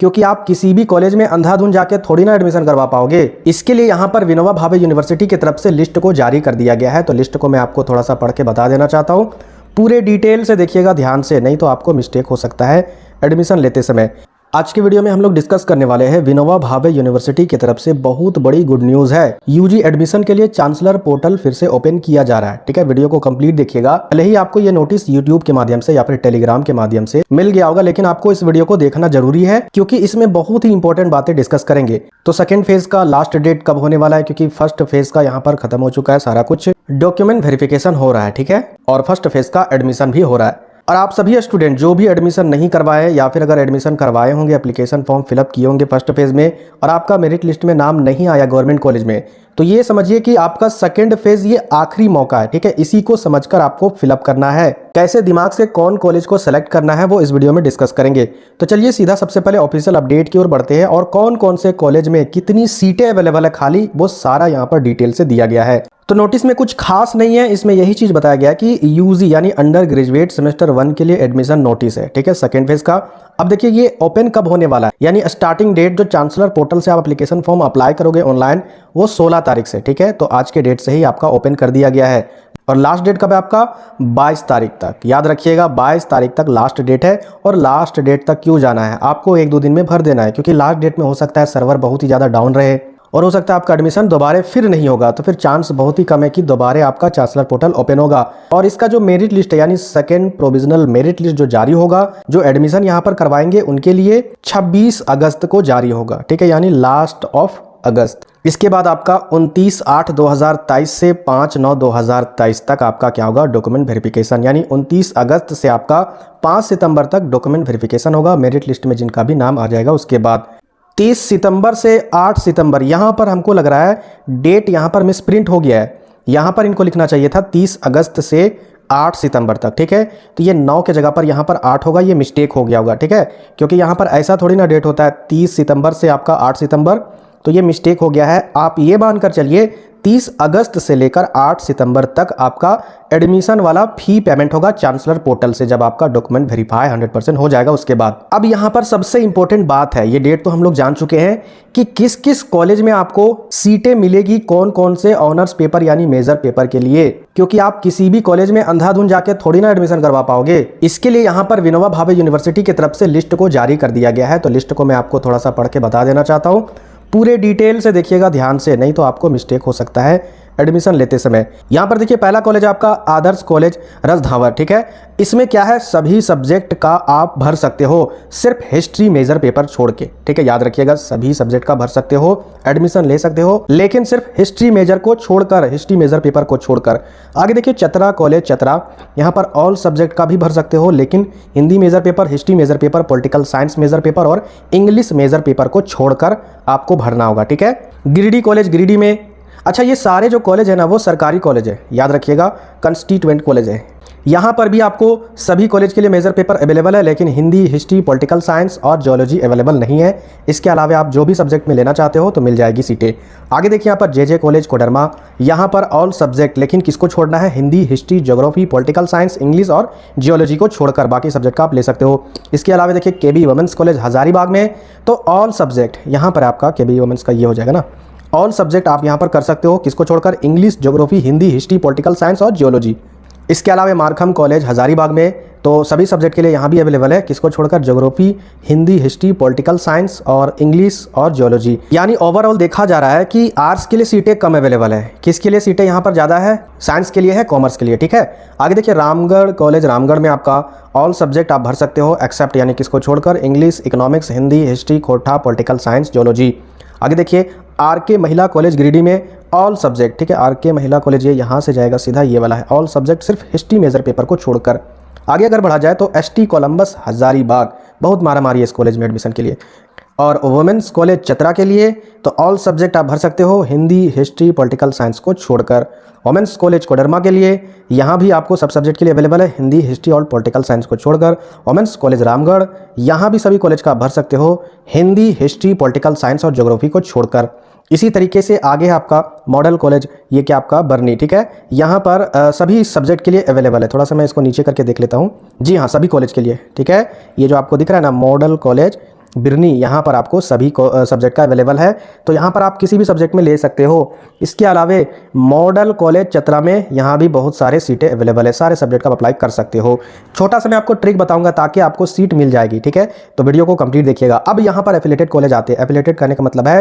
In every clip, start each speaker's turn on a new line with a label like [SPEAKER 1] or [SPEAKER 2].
[SPEAKER 1] क्योंकि आप किसी भी कॉलेज में अंधाधुंध जाके थोड़ी ना एडमिशन करवा पाओगे। इसके लिए यहाँ पर विनोबा भावे यूनिवर्सिटी की तरफ से लिस्ट को जारी कर दिया गया है। तो लिस्ट को मैं आपको थोड़ा सा पढ़ के बता देना चाहता हूँ, पूरे डिटेल से देखिएगा ध्यान से, नहीं तो आपको मिस्टेक हो सकता है एडमिशन लेते समय। आज की वीडियो में हम लोग डिस्कस करने वाले हैं विनोबा भावे यूनिवर्सिटी की तरफ से बहुत बड़ी गुड न्यूज़ है। यूजी एडमिशन के लिए चांसलर पोर्टल फिर से ओपन किया जा रहा है। ठीक है, वीडियो को कंप्लीट देखिएगा। पहले ही आपको ये नोटिस यूट्यूब के माध्यम से या फिर टेलीग्राम के माध्यम से मिल गया होगा, लेकिन आपको इस वीडियो को देखना जरूरी है क्योंकि इसमें बहुत ही इंपॉर्टेंट बातें डिस्कस करेंगे। तो सेकेंड फेज का लास्ट डेट कब होने वाला है, क्योंकि फर्स्ट फेज का यहाँ पर खत्म हो चुका है, सारा कुछ डॉक्यूमेंट वेरिफिकेशन हो रहा है। ठीक है, और फर्स्ट फेज का एडमिशन भी हो रहा है। और आप सभी स्टूडेंट जो भी एडमिशन नहीं करवाए या फिर अगर एडमिशन करवाए होंगे, एप्लीकेशन फॉर्म फिलअप किए होंगे फर्स्ट फेज में और आपका मेरिट लिस्ट में नाम नहीं आया गवर्नमेंट कॉलेज में, तो ये समझिए कि आपका सेकंड फेज ये आखिरी मौका है। ठीक है, इसी को समझकर आपको फिलअप करना है। कैसे दिमाग से कौन कॉलेज को सेलेक्ट करना है वो इस वीडियो में डिस्कस करेंगे। तो चलिए सीधा सबसे पहले ऑफिशियल अपडेट की ओर बढ़ते हैं और कौन कौन से कॉलेज में कितनी सीटें अवेलेबल है खाली, वो सारा यहाँ पर डिटेल से दिया गया है। तो नोटिस में कुछ खास नहीं है, इसमें यही चीज बताया गया कि यूजी यानी अंडर ग्रेजुएट सेमेस्टर 1 के लिए एडमिशन नोटिस है। ठीक है, सेकंड फेज का। अब देखिए ये ओपन कब होने वाला है, यानी स्टार्टिंग डेट जो चांसलर पोर्टल से आप एप्लीकेशन फॉर्म अप्लाई करोगे ऑनलाइन, वो 16 तारीख से। ठीक है, तो आज के डेट से ही आपका ओपन कर दिया गया है। और लास्ट डेट कब है आपका? 22 तारीख तक। याद रखिएगा 22 तारीख तक लास्ट डेट है। और लास्ट डेट तक क्यों जाना है, आपको 1-2 दिन में भर देना है, क्योंकि लास्ट डेट में हो सकता है सर्वर बहुत ही ज़्यादा डाउन रहे और हो सकता है आपका एडमिशन दोबारा फिर नहीं होगा, तो फिर चांस बहुत ही कम है कि दोबारा आपका चांसलर पोर्टल ओपन होगा। और इसका जो मेरिट लिस्ट है यानी सेकंड प्रोविजनल मेरिट लिस्ट जो जारी होगा, जो एडमिशन यहाँ पर करवाएंगे उनके लिए 26 अगस्त को जारी होगा। ठीक है, यानी लास्ट ऑफ अगस्त। इसके बाद आपका 29/8/2023 से 5/9/2023 तक आपका क्या होगा? Document verification. यानी 29 अगस्त से आपका 5 सितंबर तक डॉक्यूमेंट वेरिफिकेशन होगा, मेरिट लिस्ट में जिनका भी नाम आ जाएगा। उसके बाद 30 सितंबर से 8 सितंबर, यहाँ पर हमको लग रहा है डेट यहाँ पर मिसप्रिंट हो गया है। यहाँ पर इनको लिखना चाहिए था 30 अगस्त से 8 सितंबर तक। ठीक है, तो ये 9 के जगह पर यहाँ पर 8 होगा, ये मिस्टेक हो गया होगा। ठीक है, क्योंकि यहाँ पर ऐसा थोड़ी ना डेट होता है 30 सितंबर से आपका 8 सितंबर, तो ये मिस्टेक हो गया है। आप ये मानकर चलिए 30 अगस्त से लेकर 8 सितंबर तक आपका एडमिशन वाला फी पेमेंट होगा चांसलर पोर्टल से, जब आपका डॉक्यूमेंट वेरीफाई 100% हो जाएगा। उसके बाद अब यहाँ पर सबसे इंपॉर्टेंट बात है, ये डेट तो हम लोग जान चुके हैं कि किस किस कॉलेज में आपको सीटें मिलेगी, कौन कौन से ऑनर्स पेपर यानी मेजर पेपर के लिए, क्योंकि आप किसी भी कॉलेज में अंधाधुंध जाके थोड़ी ना एडमिशन करवा पाओगे। इसके लिए यहाँ पर विनोबा भावे यूनिवर्सिटी की तरफ से लिस्ट को जारी कर दिया गया है। तो लिस्ट को मैं आपको थोड़ा सा पढ़ के बता देना चाहता हूँ, पूरे डिटेल से देखिएगा ध्यान से, नहीं तो आपको मिस्टेक हो सकता है एडमिशन लेते समय। यहाँ पर देखिए पहला कॉलेज आपका आदर्श कॉलेज रसधावर। ठीक है, इसमें क्या है, सभी सब्जेक्ट का आप भर सकते हो, सिर्फ हिस्ट्री मेजर पेपर छोड़ के। ठीक है, याद रखिएगा सभी सब्जेक्ट का भर सकते हो, एडमिशन ले सकते हो, लेकिन सिर्फ हिस्ट्री मेजर को छोड़कर, हिस्ट्री मेजर पेपर को छोड़कर। आगे देखिए चतरा कॉलेज चतरा, यहाँ पर ऑल सब्जेक्ट का भी भर सकते हो, लेकिन Hindi major paper, history major paper, political science major paper और इंग्लिश मेजर पेपर को छोड़कर आपको भरना होगा। ठीक है, गिरिडीह कॉलेज गिरिडीह में, अच्छा ये सारे जो कॉलेज है ना वो सरकारी कॉलेज है, याद रखिएगा कंस्टिट्यूएंट कॉलेज है। यहाँ पर भी आपको सभी कॉलेज के लिए मेजर पेपर अवेलेबल है, लेकिन हिंदी, हिस्ट्री, पॉलिटिकल साइंस और जियोलॉजी अवेलेबल नहीं है। इसके अलावा आप जो भी सब्जेक्ट में लेना चाहते हो तो मिल जाएगी सीटें। आगे देखिए यहाँ पर जे कॉलेज कोडरमा, यहाँ पर ऑल सब्जेक्ट, लेकिन किसको छोड़ना है? Hindi, history, geography, political science, English और जियोलॉजी को छोड़कर बाकी सब्जेक्ट का आप ले सकते हो। इसके अलावा देखिए केबी वुमेंस कॉलेज हजारीबाग में, तो ऑल सब्जेक्ट यहाँ पर आपका केबी वुमेंस का ये हो जाएगा ना, ऑल सब्जेक्ट आप यहाँ पर कर सकते हो, किसको छोड़कर? English, geography, Hindi, history, political science और जियोलॉजी। इसके अलावा मारखम कॉलेज हजारीबाग में, तो सभी सब्जेक्ट के लिए यहाँ भी अवेलेबल है, किसको छोड़कर? Geography, Hindi, history, political science और इंग्लिश और जियोलॉजी। यानी ओवरऑल देखा जा रहा है कि आर्ट्स के लिए सीटें कम अवेलेबल है, किसके लिए सीटें यहाँ पर ज़्यादा है? साइंस के लिए है, कॉमर्स के लिए। ठीक है, आगे देखिए रामगढ़ कॉलेज रामगढ़ में आपका ऑल सब्जेक्ट आप भर सकते हो एक्सेप्ट, यानी किसको छोड़कर? इंग्लिश, इकोनॉमिक्स, हिंदी, हिस्ट्री, खोटा, पॉलिटिकल साइंस, जियोलॉजी। आगे देखिए आरके महिला कॉलेज गिरिडीह में ऑल सब्जेक्ट। ठीक है, आरके महिला कॉलेज ये यहाँ से जाएगा सीधा, ये वाला है ऑल सब्जेक्ट, सिर्फ हिस्ट्री मेजर पेपर को छोड़कर। आगे अगर बढ़ा जाए तो एसटी कोलंबस हजारीबाग, बहुत मारामारी है इस कॉलेज में एडमिशन के लिए। और वुमेंस कॉलेज चतरा के लिए तो ऑल सब्जेक्ट आप भर सकते हो, हिंदी, हिस्ट्री, पॉलिटिकल साइंस को छोड़कर। वुमेंस कॉलेज कोडरमा के लिए यहाँ भी आपको सब सब्जेक्ट के लिए अवेलेबल है, हिंदी, हिस्ट्री और पॉलिटिकल साइंस को छोड़कर। वुमेंस कॉलेज रामगढ़, यहाँ भी सभी कॉलेज का भर सकते हो, हिंदी, हिस्ट्री, पॉलिटिकल साइंस और ज्योग्राफी को छोड़कर। इसी तरीके से आगे है आपका मॉडल कॉलेज, ये क्या आपका बरनी। ठीक है, यहाँ पर सभी सब्जेक्ट के लिए अवेलेबल है। थोड़ा सा मैं इसको नीचे करके देख लेता हूँ। जी हाँ, सभी कॉलेज के लिए। ठीक है, ये जो आपको दिख रहा है ना मॉडल कॉलेज, बिरनी, यहाँ पर आपको सभी सब्जेक्ट का अवेलेबल है, तो यहाँ पर आप किसी भी सब्जेक्ट में ले सकते हो। इसके अलावे मॉडल कॉलेज चतरा में यहाँ भी बहुत सारे सीटें अवेलेबल है, सारे सब्जेक्ट का अप्लाई कर सकते हो। छोटा सा मैं आपको ट्रिक बताऊंगा ताकि आपको सीट मिल जाएगी, ठीक है, तो वीडियो को कंप्लीट देखिएगा। अब यहाँ पर एफिलेटेड कॉलेज आते हैं। एफिलेटेड करने का मतलब है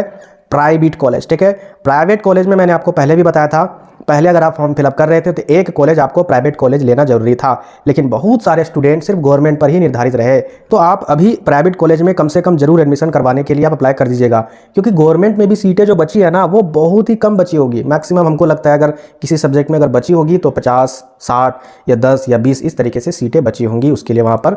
[SPEAKER 1] प्राइवेट कॉलेज, ठीक है। प्राइवेट कॉलेज में मैंने आपको पहले भी बताया था, पहले अगर आप फॉर्म फिलअप कर रहे थे तो एक कॉलेज आपको प्राइवेट कॉलेज लेना जरूरी था, लेकिन बहुत सारे स्टूडेंट सिर्फ गवर्नमेंट पर ही निर्धारित रहे। तो आप अभी प्राइवेट कॉलेज में कम से कम जरूर एडमिशन करवाने के लिए आप अप्लाई कर दीजिएगा, क्योंकि गवर्नमेंट में भी सीटें जो बची है ना वो बहुत ही कम बची होगी। मैक्सिमम हमको लगता है अगर किसी सब्जेक्ट में अगर बची होगी तो 50, 60 या 10 या 20 इस तरीके से सीटें बची होंगी। उसके लिए वहाँ पर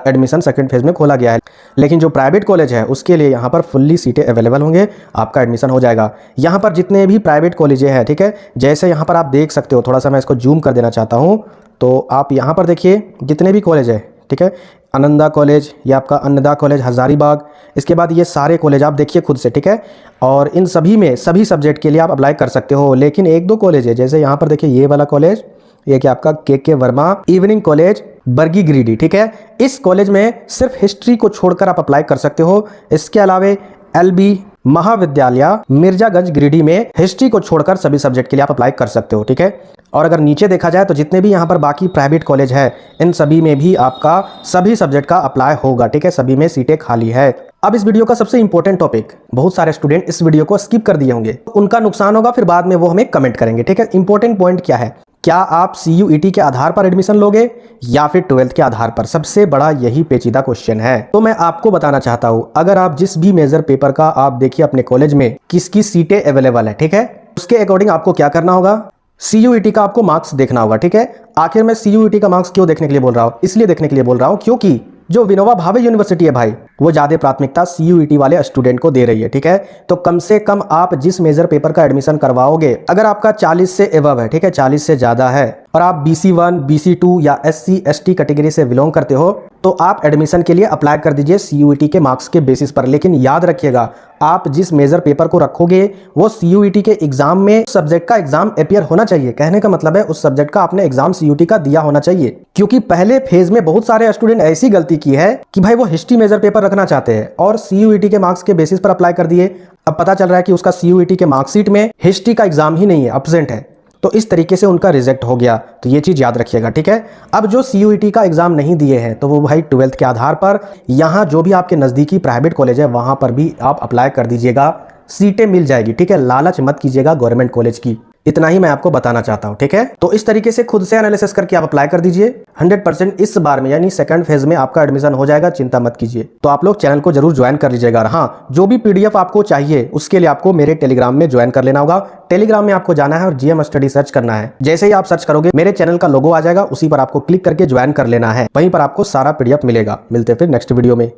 [SPEAKER 1] एडमिशन सेकेंड फेज में खोला गया है, लेकिन जो प्राइवेट कॉलेज है उसके लिए यहाँ पर फुल्ली सीटें अवेलेबल होंगे, आपका एडमिशन हो जाएगा। यहाँ पर जितने भी प्राइवेट कॉलेजें हैं, ठीक है, जैसे यहाँ पर आप देख सकते हो, थोड़ा सा मैं इसको जूम कर देना चाहता हूँ, तो आप यहाँ पर देखिए जितने भी कॉलेज है, ठीक है, आनंदा कॉलेज, ये आपका अन्नदा कॉलेज हजारीबाग, इसके बाद ये सारे कॉलेज आप देखिए खुद से, ठीक है, और इन सभी में सभी सब्जेक्ट के लिए आप अप्लाई कर सकते हो। लेकिन एक दो कॉलेज है, जैसे यहाँ पर देखिए ये वाला कॉलेज, ये क्या आपका के वर्मा इवनिंग कॉलेज बर्गी गिरिडीह, ठीक है, इस कॉलेज में सिर्फ हिस्ट्री को छोड़कर आप अप्लाई कर सकते हो। इसके अलावे एलबी महाविद्यालय मिर्जागंज गिरिडीह में हिस्ट्री को छोड़कर सभी सब्जेक्ट के लिए आप अप्लाई कर सकते हो, ठीक है। और अगर नीचे देखा जाए तो जितने भी यहाँ पर बाकी प्राइवेट कॉलेज है इन सभी में भी आपका सभी सब्जेक्ट का अप्लाई होगा, ठीक है, सभी में सीटें खाली है। अब इस वीडियो का सबसे इंपॉर्टेंट टॉपिक, बहुत सारे स्टूडेंट इस वीडियो को स्किप कर दिए होंगे, उनका नुकसान होगा, फिर बाद में वो हमें कमेंट करेंगे, ठीक है। इंपॉर्टेंट पॉइंट क्या है, क्या आप CUET के आधार पर एडमिशन लोगे या फिर 12th के आधार पर? सबसे बड़ा यही पेचीदा क्वेश्चन है। तो मैं आपको बताना चाहता हूं, अगर आप जिस भी मेजर पेपर का आप देखिए अपने कॉलेज में किसकी सीटें अवेलेबल है, ठीक है, उसके अकॉर्डिंग आपको क्या करना होगा, CUET का आपको मार्क्स देखना होगा, ठीक है। आखिर मैं CUET का मार्क्स क्यों देखने के लिए बोल रहा हूं? इसलिए देखने के लिए बोल रहा हूं क्योंकि जो विनोबा भावे यूनिवर्सिटी है भाई, वो ज्यादा प्राथमिकता CUET वाले स्टूडेंट को दे रही है, ठीक है। तो कम से कम आप जिस मेजर पेपर का एडमिशन करवाओगे, अगर आपका 40 से एबव है, ठीक है, 40 से ज्यादा है, और आप BC1, BC2 या SC ST कैटेगरी से बिलोंग करते हो, तो आप एडमिशन के लिए अप्लाई कर दीजिए CUET के मार्क्स के बेसिस पर। लेकिन याद रखिएगा, आप जिस मेजर पेपर को रखोगे वो CUET के एग्जाम में सब्जेक्ट का एग्जाम अपियर होना चाहिए। कहने का मतलब है उस सब्जेक्ट का आपने एग्जाम CUET का दिया होना चाहिए, क्योंकि पहले फेज में बहुत सारे स्टूडेंट ऐसी गलती की है कि भाई वो हिस्ट्री मेजर पेपर रखना चाहते हैं और CUET के मार्क्स के बेसिस पर अप्लाई कर दिए। अब पता चल रहा है कि उसका CUET के मार्कशीट में हिस्ट्री का एग्जाम ही नहीं है, एब्सेंट है, तो इस तरीके से उनका रिजेक्ट हो गया। तो ये चीज याद रखिएगा, ठीक है। अब जो CUET का एग्जाम नहीं दिए हैं तो वो भाई 12th के आधार पर यहाँ जो भी आपके नजदीकी प्राइवेट कॉलेज है वहां पर भी आप अप्लाई कर दीजिएगा, सीटें मिल जाएगी, ठीक है। लालच मत कीजिएगा गवर्नमेंट कॉलेज की, इतना ही मैं आपको बताना चाहता हूं, ठीक है। तो इस तरीके से खुद से एनालिसिस करके आप अप्लाई कर दीजिए। 100% इस बार में यानी सेकंड फेज में आपका एडमिशन हो जाएगा, चिंता मत कीजिए। तो आप लोग चैनल को जरूर ज्वाइन कर लीजिएगा। और हाँ, जो भी PDF आपको चाहिए उसके लिए आपको मेरे टेलीग्राम में ज्वाइन कर लेना होगा। टेलीग्राम में आपको जाना है और GM स्टडी सर्च करना है। जैसे ही आप सर्च करोगे मेरे चैनल का लोगो आ जाएगा, उसी पर आपको क्लिक करके ज्वाइन कर लेना है, वहीं पर आपको सारा PDF मिलेगा। मिलते हैं फिर नेक्स्ट वीडियो में।